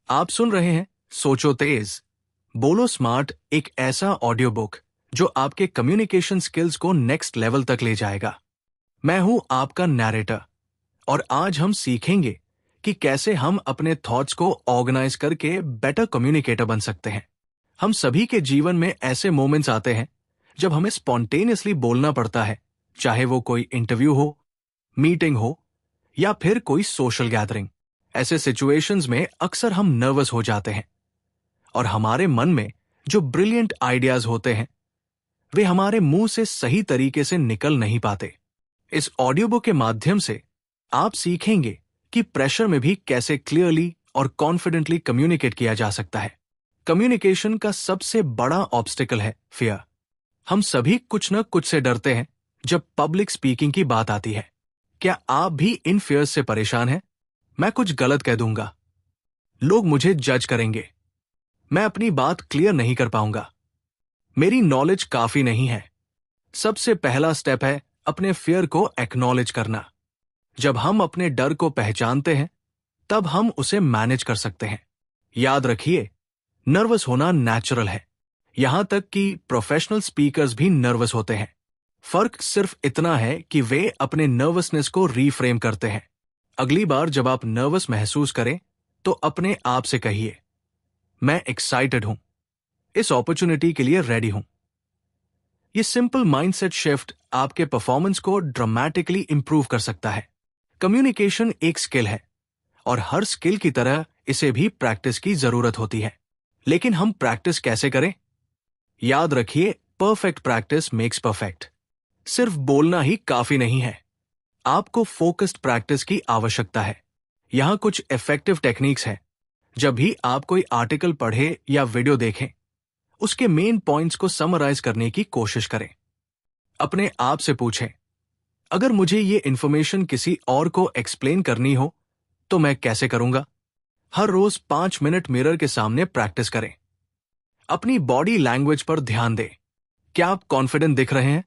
आप सुन रहे हैं सोचो तेज बोलो स्मार्ट, एक ऐसा ऑडियो बुक जो आपके कम्युनिकेशन स्किल्स को नेक्स्ट लेवल तक ले जाएगा। मैं हूं आपका नैरेटर और आज हम सीखेंगे कि कैसे हम अपने थॉट्स को ऑर्गेनाइज करके बेटर कम्युनिकेटर बन सकते हैं। हम सभी के जीवन में ऐसे मोमेंट्स आते हैं जब हमें स्पॉन्टेनियसली बोलना पड़ता है, चाहे वो कोई इंटरव्यू हो, मीटिंग हो या फिर कोई सोशल गैदरिंग। ऐसे सिचुएशंस में अक्सर हम नर्वस हो जाते हैं और हमारे मन में जो ब्रिलियंट आइडियाज होते हैं वे हमारे मुंह से सही तरीके से निकल नहीं पाते। इस ऑडियो बुक के माध्यम से आप सीखेंगे कि प्रेशर में भी कैसे क्लियरली और कॉन्फिडेंटली कम्युनिकेट किया जा सकता है। कम्युनिकेशन का सबसे बड़ा ऑब्स्टिकल है फियर। हम सभी कुछ न कुछ से डरते हैं जब पब्लिक स्पीकिंग की बात आती है। क्या आप भी इन फियर्स से परेशान हैं? मैं कुछ गलत कह दूंगा, लोग मुझे जज करेंगे, मैं अपनी बात क्लियर नहीं कर पाऊंगा, मेरी नॉलेज काफी नहीं है। सबसे पहला स्टेप है अपने फियर को एक्नॉलेज करना। जब हम अपने डर को पहचानते हैं तब हम उसे मैनेज कर सकते हैं। याद रखिए, नर्वस होना नेचुरल है। यहां तक कि प्रोफेशनल स्पीकर्स भी नर्वस होते हैं। फर्क सिर्फ इतना है कि वे अपने नर्वसनेस को रीफ्रेम करते हैं। अगली बार जब आप नर्वस महसूस करें तो अपने आप से कहिए, मैं एक्साइटेड हूं, इस अपॉर्चुनिटी के लिए रेडी हूं। ये सिंपल माइंडसेट शिफ्ट आपके परफॉर्मेंस को ड्रामेटिकली इंप्रूव कर सकता है। कम्युनिकेशन एक स्किल है और हर स्किल की तरह इसे भी प्रैक्टिस की जरूरत होती है। लेकिन हम प्रैक्टिस कैसे करें? याद रखिए, परफेक्ट प्रैक्टिस मेक्स परफेक्ट। सिर्फ बोलना ही काफी नहीं है, आपको फोकस्ड प्रैक्टिस की आवश्यकता है। यहां कुछ इफेक्टिव टेक्निक्स हैं। जब भी आप कोई आर्टिकल पढ़े या वीडियो देखें, उसके मेन पॉइंट्स को समराइज करने की कोशिश करें। अपने आप से पूछें, अगर मुझे ये इंफॉर्मेशन किसी और को एक्सप्लेन करनी हो तो मैं कैसे करूंगा? हर रोज 5 मिनट मिरर के सामने प्रैक्टिस करें। अपनी बॉडी लैंग्वेज पर ध्यान दें। क्या आप कॉन्फिडेंट दिख रहे हैं?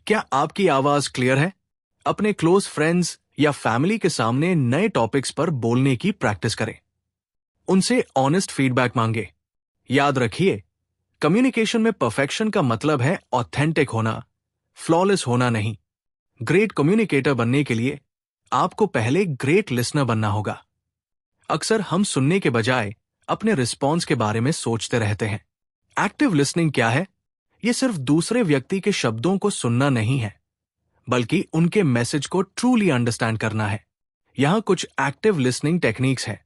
क्या आपकी आवाज क्लियर है? अपने क्लोज फ्रेंड्स या फैमिली के सामने नए टॉपिक्स पर बोलने की प्रैक्टिस करें। उनसे ऑनेस्ट फीडबैक मांगे। याद रखिए, कम्युनिकेशन में परफेक्शन का मतलब है ऑथेंटिक होना, फ्लॉलेस होना नहीं। ग्रेट कम्युनिकेटर बनने के लिए आपको पहले ग्रेट लिसनर बनना होगा। अक्सर हम सुनने के बजाय अपने रिस्पॉन्स के बारे में सोचते रहते हैं। एक्टिव लिसनिंग क्या है? यह सिर्फ दूसरे व्यक्ति के शब्दों को सुनना नहीं है, बल्कि उनके मैसेज को ट्रूली अंडरस्टैंड करना है। यहां कुछ एक्टिव लिसनिंग टेक्निक्स हैं।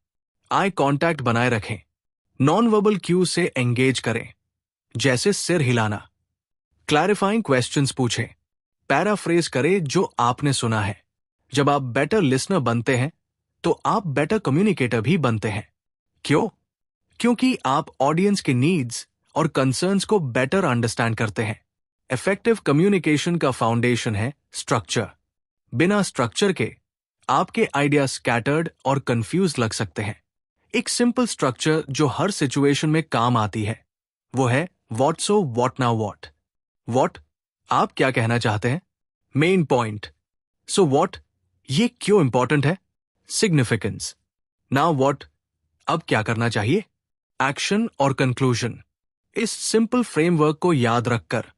आई कांटेक्ट बनाए रखें, नॉन वर्बल क्यू से एंगेज करें, जैसे सिर हिलाना, क्लैरिफाइंग क्वेश्चंस पूछें, पैराफ्रेज करें जो आपने सुना है। जब आप बेटर लिसनर बनते हैं तो आप बेटर कम्युनिकेटर भी बनते हैं। क्यों? क्योंकि आप ऑडियंस के नीड्स और कंसर्न्स को बेटर अंडरस्टैंड करते हैं। इफेक्टिव कम्युनिकेशन का फाउंडेशन है स्ट्रक्चर। बिना स्ट्रक्चर के आपके आइडिया स्कैटर्ड और कंफ्यूज लग सकते हैं। एक सिंपल स्ट्रक्चर जो हर सिचुएशन में काम आती है वो है what so what now what. What, आप क्या कहना चाहते हैं? Main point. सो व्हाट, ये क्यों इंपॉर्टेंट है? सिग्निफिकेंस। नाउ व्हाट, अब क्या करना चाहिए? एक्शन और कंक्लूजन। इस सिंपल फ्रेमवर्क को याद रखकर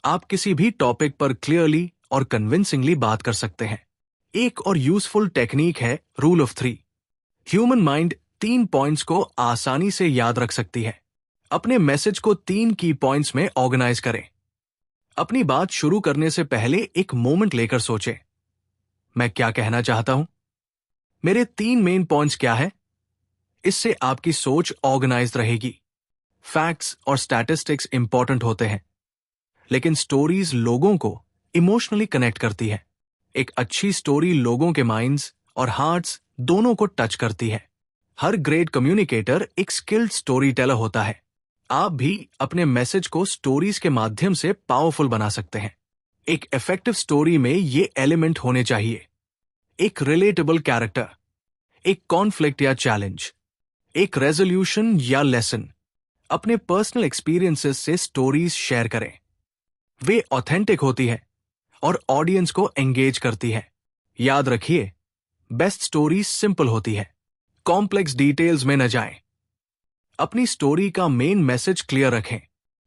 आप किसी भी टॉपिक पर क्लियरली और कन्विंसिंगली बात कर सकते हैं। एक और यूजफुल टेक्निक है rule of 3। Human mind 3 points को आसानी से याद रख सकती है। अपने मैसेज को 3 की पॉइंट्स में ऑर्गेनाइज करें। अपनी बात शुरू करने से पहले एक मोमेंट लेकर सोचें, मैं क्या कहना चाहता हूं? मेरे 3 मेन पॉइंट्स क्या है? इससे आपकी सोच ऑर्गेनाइज्ड रहेगी। फैक्ट्स और स्टैटिस्टिक्स इंपॉर्टेंट होते हैं, लेकिन स्टोरीज लोगों को इमोशनली कनेक्ट करती है। एक अच्छी स्टोरी लोगों के माइंड्स और हार्ट्स दोनों को टच करती है। हर ग्रेट कम्युनिकेटर एक स्किल्ड स्टोरी टेलर होता है। आप भी अपने मैसेज को स्टोरीज के माध्यम से पावरफुल बना सकते हैं। एक इफेक्टिव स्टोरी में ये एलिमेंट होने चाहिए: एक रिलेटेबल कैरेक्टर, एक कॉन्फ्लिक्ट या चैलेंज, एक रेजोल्यूशन या लेसन। अपने पर्सनल एक्सपीरियंसेस से स्टोरीज शेयर करें। वे ऑथेंटिक होती है और ऑडियंस को एंगेज करती है। याद रखिए, बेस्ट स्टोरीज सिंपल होती है, कॉम्प्लेक्स डिटेल्स में न जाएं। अपनी स्टोरी का मेन मैसेज क्लियर रखें।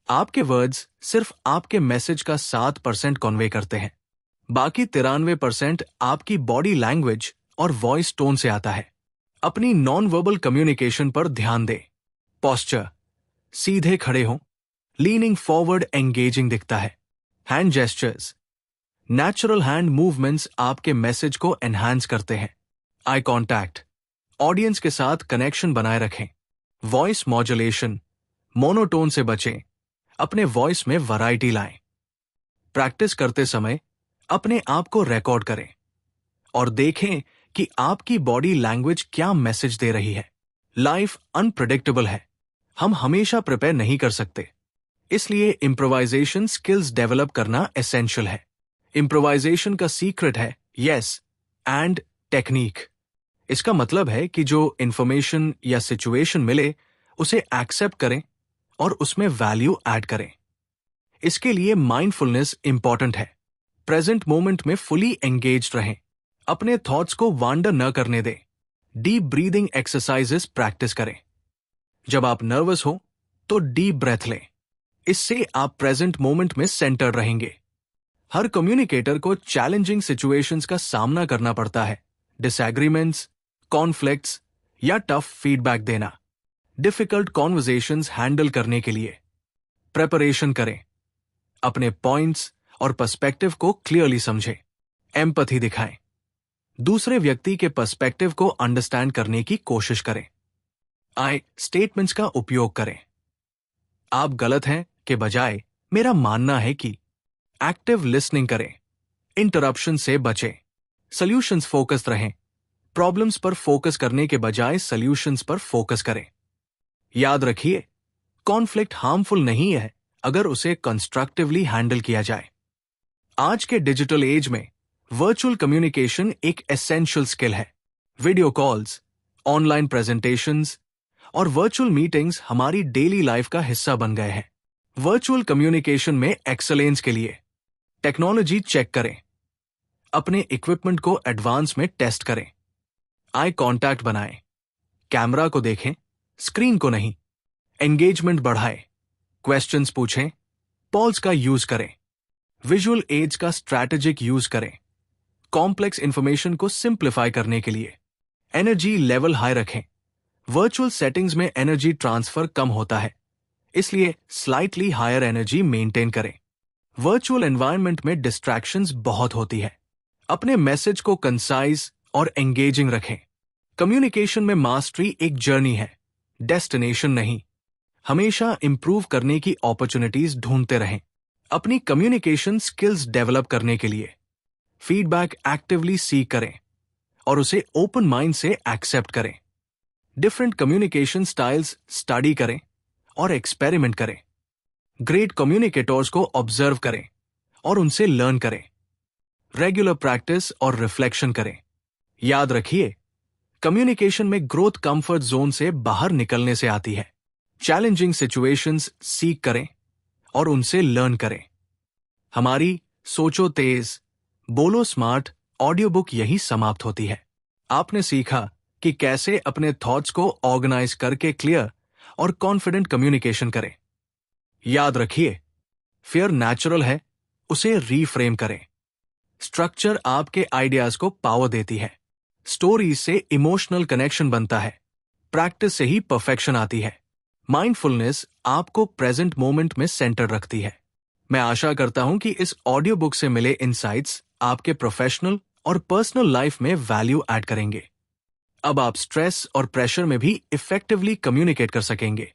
आपके वर्ड्स सिर्फ आपके मैसेज का 7% कन्वे करते हैं। बाकी 93% आपकी बॉडी लैंग्वेज और वॉइस टोन से आता है। अपनी नॉन वर्बल कम्युनिकेशन पर ध्यान दें। पोस्चर, सीधे खड़े हों, लीनिंग फॉरवर्ड एंगेजिंग दिखता है। Hand gestures, natural hand movements आपके मैसेज को एनहांस करते हैं। आई कॉन्टैक्ट, ऑडियंस के साथ कनेक्शन बनाए रखें। वॉइस मॉड्यूलेशन, मोनोटोन से बचें, अपने वॉइस में वैरायटी लाएं। प्रैक्टिस करते समय अपने आप को रिकॉर्ड करें और देखें कि आपकी बॉडी लैंग्वेज क्या मैसेज दे रही है। लाइफ अनप्रेडिक्टेबल है, हम हमेशा प्रिपेयर नहीं कर सकते, इसलिए इम्प्रोवाइजेशन स्किल्स डेवलप करना एसेंशियल है। इम्प्रोवाइजेशन का सीक्रेट है यस एंड टेक्निक। इसका मतलब है कि जो इंफॉर्मेशन या सिचुएशन मिले उसे एक्सेप्ट करें और उसमें वैल्यू ऐड करें। इसके लिए माइंडफुलनेस इंपॉर्टेंट है। प्रेजेंट मोमेंट में फुली एंगेज्ड रहें, अपने थॉट्स को वांडर न करने दें। डीप ब्रीदिंग एक्सरसाइजेस प्रैक्टिस करें। जब आप नर्वस हो तो डीप ब्रेथ लें, इससे आप प्रेजेंट मोमेंट में सेंटर्ड रहेंगे। हर कम्युनिकेटर को चैलेंजिंग सिचुएशंस का सामना करना पड़ता है। डिसएग्रीमेंट्स, कॉन्फ्लिक्ट्स या टफ फीडबैक देना। डिफिकल्ट कॉन्वर्सेशंस हैंडल करने के लिए प्रेपरेशन करें। अपने पॉइंट्स और पर्सपेक्टिव को क्लियरली समझें। एम्पैथी दिखाएं, दूसरे व्यक्ति के पर्सपेक्टिव को अंडरस्टैंड करने की कोशिश करें। आई स्टेटमेंट्स का उपयोग करें। आप गलत हैं के बजाय मेरा मानना है कि। एक्टिव लिसनिंग करें, इंटरप्शन से बचें। सॉल्यूशंस फोकस्ड रहें, प्रॉब्लम्स पर फोकस करने के बजाय सॉल्यूशंस पर फोकस करें। याद रखिए, कॉन्फ्लिक्ट हार्मफुल नहीं है अगर उसे कंस्ट्रक्टिवली हैंडल किया जाए। आज के डिजिटल एज में वर्चुअल कम्युनिकेशन एक एसेंशियल स्किल है। वीडियो कॉल्स, ऑनलाइन प्रेजेंटेशंस और वर्चुअल मीटिंग्स हमारी डेली लाइफ का हिस्सा बन गए हैं। वर्चुअल कम्युनिकेशन में एक्सेलेंस के लिए टेक्नोलॉजी चेक करें, अपने इक्विपमेंट को एडवांस में टेस्ट करें। आई कांटेक्ट बनाएं, कैमरा को देखें, स्क्रीन को नहीं। एंगेजमेंट बढ़ाएं, क्वेश्चंस पूछें, पॉल्स का यूज करें। विजुअल एड्स का स्ट्रैटेजिक यूज करें, कॉम्प्लेक्स इंफॉर्मेशन को सिंप्लीफाई करने के लिए। एनर्जी लेवल हाई रखें, वर्चुअल सेटिंग्स में एनर्जी ट्रांसफर कम होता है, इसलिए स्लाइटली हायर एनर्जी मेंटेन करें। वर्चुअल एनवायरनमेंट में डिस्ट्रैक्शंस बहुत होती है, अपने मैसेज को कंसाइज और एंगेजिंग रखें। कम्युनिकेशन में मास्टरी एक जर्नी है, डेस्टिनेशन नहीं। हमेशा इंप्रूव करने की अपॉर्चुनिटीज ढूंढते रहें। अपनी कम्युनिकेशन स्किल्स डेवलप करने के लिए फीडबैक एक्टिवली सीक करें और उसे ओपन माइंड से एक्सेप्ट करें। डिफरेंट कम्युनिकेशन स्टाइल्स स्टडी करें और एक्सपेरिमेंट करें। ग्रेट कम्युनिकेटर्स को ऑब्जर्व करें और उनसे लर्न करें। रेगुलर प्रैक्टिस और रिफ्लेक्शन करें। याद रखिए, कम्युनिकेशन में ग्रोथ कंफर्ट जोन से बाहर निकलने से आती है। चैलेंजिंग सिचुएशंस सीख करें और उनसे लर्न करें। हमारी सोचो तेज, बोलो स्मार्ट ऑडियो बुक यही समाप्त होती है। आपने सीखा कि कैसे अपने थॉट्स को ऑर्गेनाइज करके क्लियर और कॉन्फिडेंट कम्युनिकेशन करें। याद रखिए, फियर नेचुरल है, उसे रीफ्रेम करें। स्ट्रक्चर आपके आइडियाज को पावर देती है। स्टोरीज से इमोशनल कनेक्शन बनता है। प्रैक्टिस से ही परफेक्शन आती है। माइंडफुलनेस आपको प्रेजेंट मोमेंट में सेंटर रखती है। मैं आशा करता हूं कि इस ऑडियो बुक से मिले इंसाइट्स आपके प्रोफेशनल और पर्सनल लाइफ में वैल्यू ऐड करेंगे। अब आप स्ट्रेस और प्रेशर में भी इफेक्टिवली कम्युनिकेट कर सकेंगे।